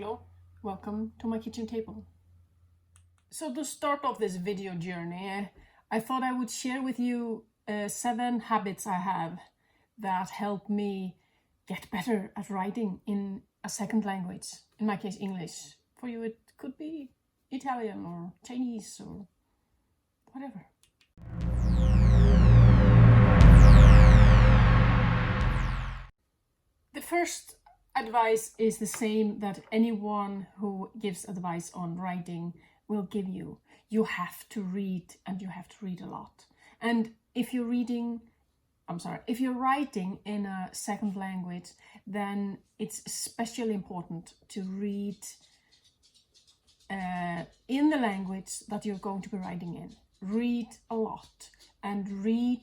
Hello, welcome to my kitchen table. So to start off this video journey, I thought I would share with you 7 habits I have that help me get better at writing in a second language. In my case, English. For you, it could be Italian or Chinese or whatever. The first advice is the same that anyone who gives advice on writing will give you. You have to read, and you have to read a lot. And if you're writing in a second language, then it's especially important to read in the language that you're going to be writing in. Read a lot and read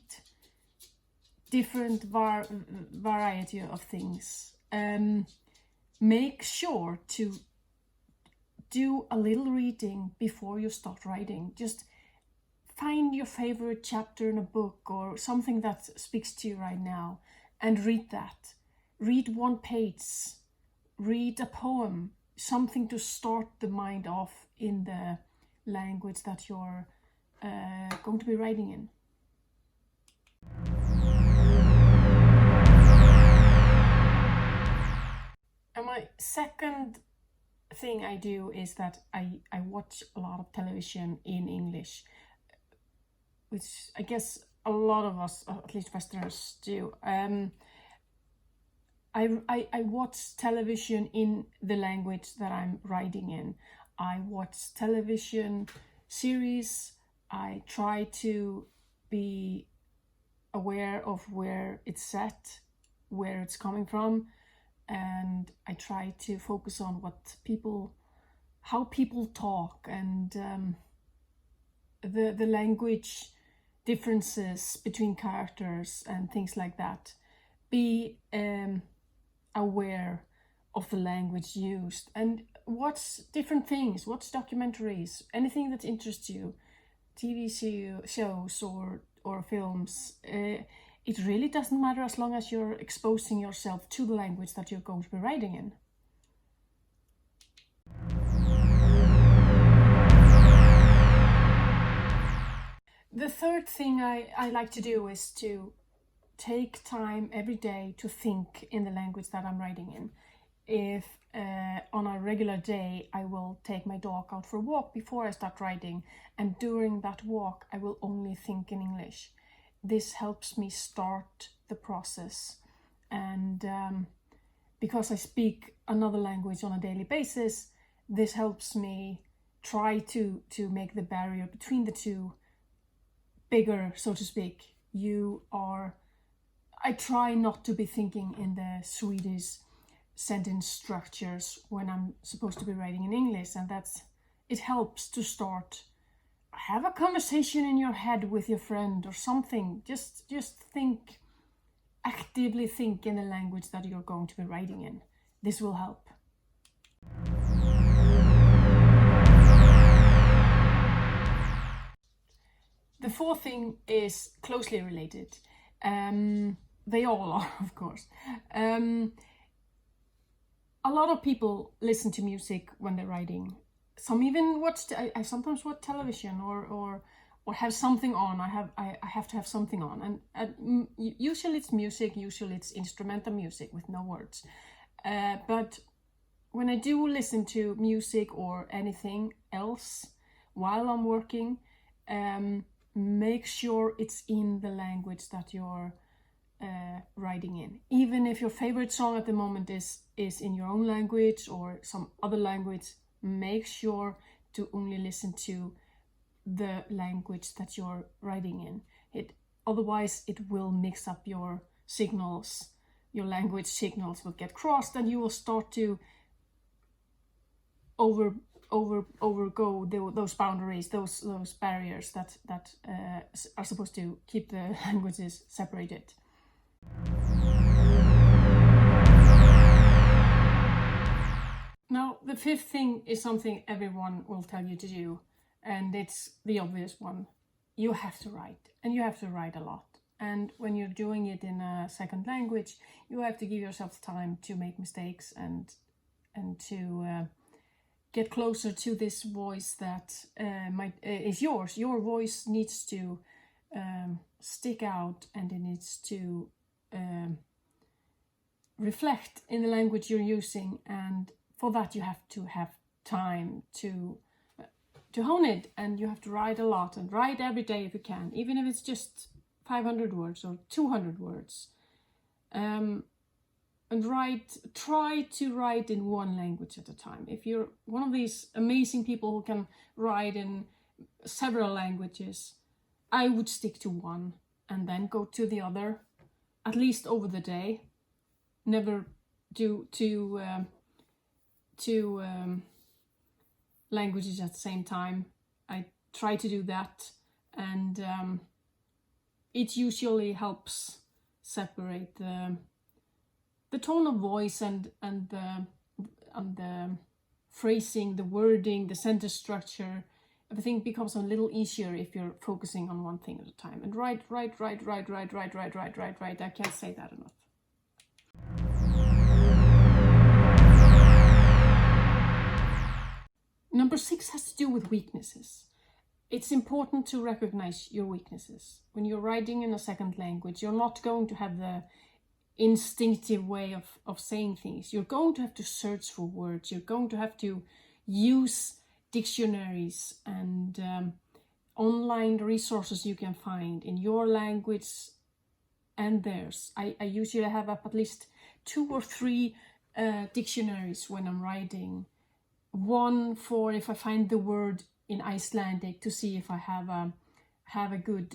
different variety of things. Make sure to do a little reading before you start writing. Just find your favorite chapter in a book or something that speaks to you right now and read that. Read 1 page, read a poem, something to start the mind off in the language that you're going to be writing in. And my second thing I do is that I watch a lot of television in English, which I guess a lot of us, at least Westerners, do. I watch television in the language that I'm writing in. I watch television series. I try to be aware of where it's set, where it's coming from, and I try to focus on how people talk and the language differences between characters and things like that. Be aware of the language used and watch different things, watch documentaries, anything that interests you, TV shows or films. It really doesn't matter as long as you're exposing yourself to the language that you're going to be writing in. The third thing I like to do is to take time every day to think in the language that I'm writing in. If on a regular day I will take my dog out for a walk before I start writing, and during that walk I will only think in English. This helps me start the process, and because I speak another language on a daily basis, this helps me try to make the barrier between the two bigger, so to speak. I try not to be thinking in the Swedish sentence structures when I'm supposed to be writing in English, and it helps to start. Have a conversation in your head with your friend or something. Just actively think in the language that you're going to be writing in. This will help. The fourth thing is closely related. They all are, of course. A lot of people listen to music when they're writing. Some even I sometimes watch television or have something on. I have to have something on, and usually it's music. Usually it's instrumental music with no words. But when I do listen to music or anything else while I'm working, make sure it's in the language that you're writing in. Even if your favorite song at the moment is in your own language or some other language, make sure to only listen to the language that you're writing in. Otherwise it will mix up your signals. Your language signals will get crossed, and you will start to overgo those boundaries, those barriers that are supposed to keep the languages separated. Now, the fifth thing is something everyone will tell you to do, and it's the obvious one. You have to write, and you have to write a lot. And when you're doing it in a second language, you have to give yourself time to make mistakes and to get closer to this voice that is yours. Your voice needs to stick out, and it needs to reflect in the language you're using, and for that you have to have time to hone it, and you have to write a lot, and write every day if you can, even if it's just 500 words or 200 words. And try to write in one language at a time. If you're one of these amazing people who can write in several languages, I would stick to one and then go to the other, at least over the day. Never do two languages at the same time. I try to do that, and it usually helps separate the tone of voice and the phrasing, the wording, the sentence structure. Everything becomes a little easier if you're focusing on one thing at a time. And write. I can't say that enough. Number 6 has to do with weaknesses. It's important to recognize your weaknesses. When you're writing in a second language, you're not going to have the instinctive way of saying things. You're going to have to search for words. You're going to have to use dictionaries and online resources you can find in your language and theirs. I usually have up at least 2 or 3 dictionaries when I'm writing. One for if I find the word in Icelandic, to see if I have a good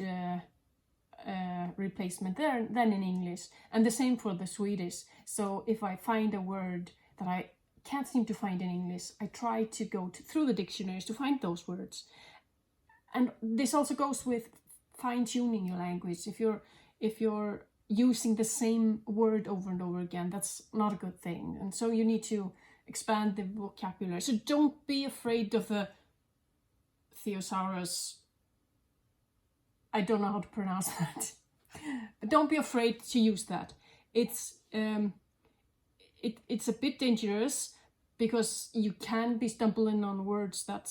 replacement there than in English, and the same for the Swedish. So if I find a word that I can't seem to find in English, I try to go through the dictionaries to find those words. And this also goes with fine-tuning your language. If you're using the same word over and over again, that's not a good thing. And so you need to expand the vocabulary. So don't be afraid of the thesaurus. I don't know how to pronounce that. But don't be afraid to use that. It's a bit dangerous, because you can be stumbling on words that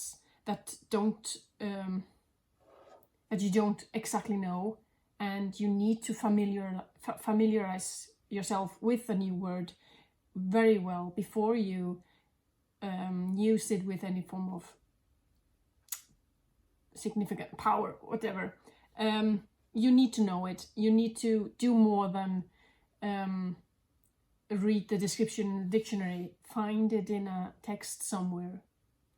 you don't exactly know, and you need to familiarize yourself with a new word very well before you use it with any form of significant power, whatever. You need to know it. You need to do more than read the description in the dictionary. Find it in a text somewhere.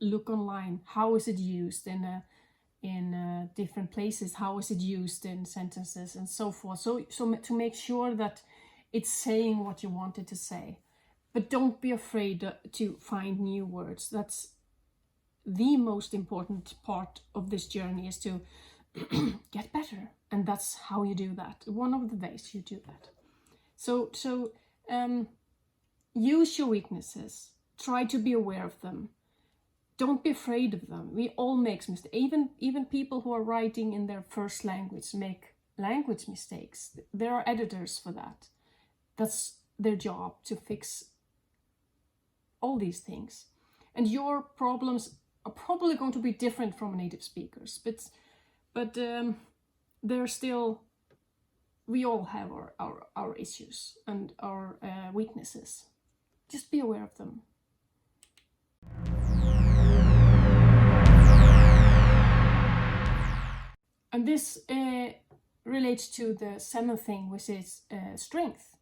Look online. How is it used in different places? How is it used in sentences and so forth? So to make sure that it's saying what you want it to say. But don't be afraid to find new words. That's the most important part of this journey, is to get better. And that's how you do that. One of the ways you do that. So use your weaknesses. Try to be aware of them. Don't be afraid of them. We all make mistakes. Even people who are writing in their first language make language mistakes. There are editors for that. That's their job, to fix all these things. And your problems are probably going to be different from native speakers, but they're still, we all have our issues and our weaknesses. Just be aware of them. And this relates to the 7th thing, which is strength.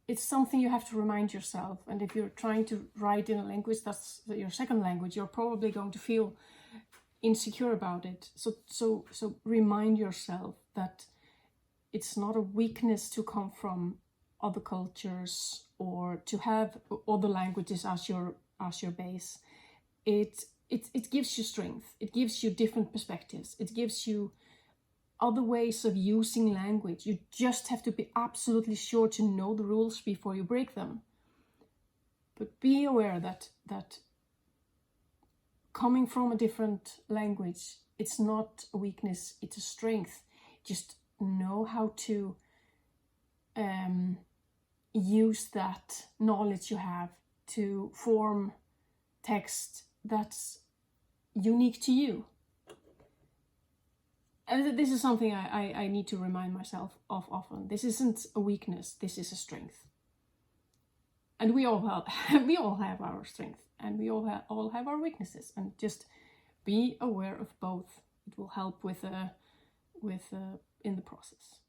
It's something you have to remind yourself. And if you're trying to write in a language that's your second language, you're probably going to feel insecure about it. So remind yourself that it's not a weakness to come from other cultures or to have other languages as your base. It gives you strength. It gives you different perspectives. It gives you other ways of using language. You just have to be absolutely sure to know the rules before you break them. But be aware that coming from a different language, it's not a weakness, it's a strength. Just know how to use that knowledge you have to form text that's unique to you. And this is something I need to remind myself of often. This isn't a weakness, this is a strength. And we all have our strength, and we all have our weaknesses, and just be aware of both. It will help with in the process.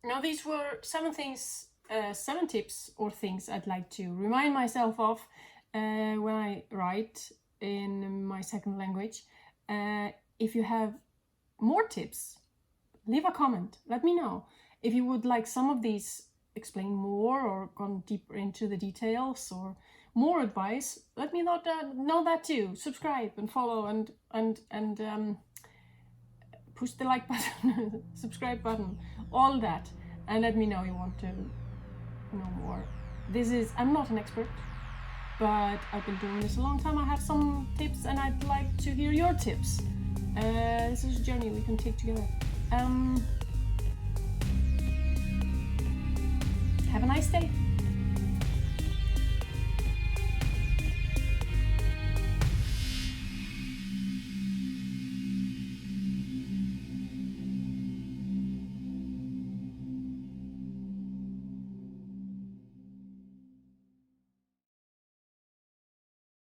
Now, these were 7 tips or things I'd like to remind myself of when I write in my second language. If you have more tips, leave a comment. Let me know. If you would like some of these explain more or gone deeper into the details or more advice, let me know that too. Subscribe and follow and push the like button, subscribe button, all that, and let me know you want to know more. I'm not an expert, but I've been doing this a long time. I have some tips and I'd like to hear your tips. This is a journey we can take together. Have a nice day.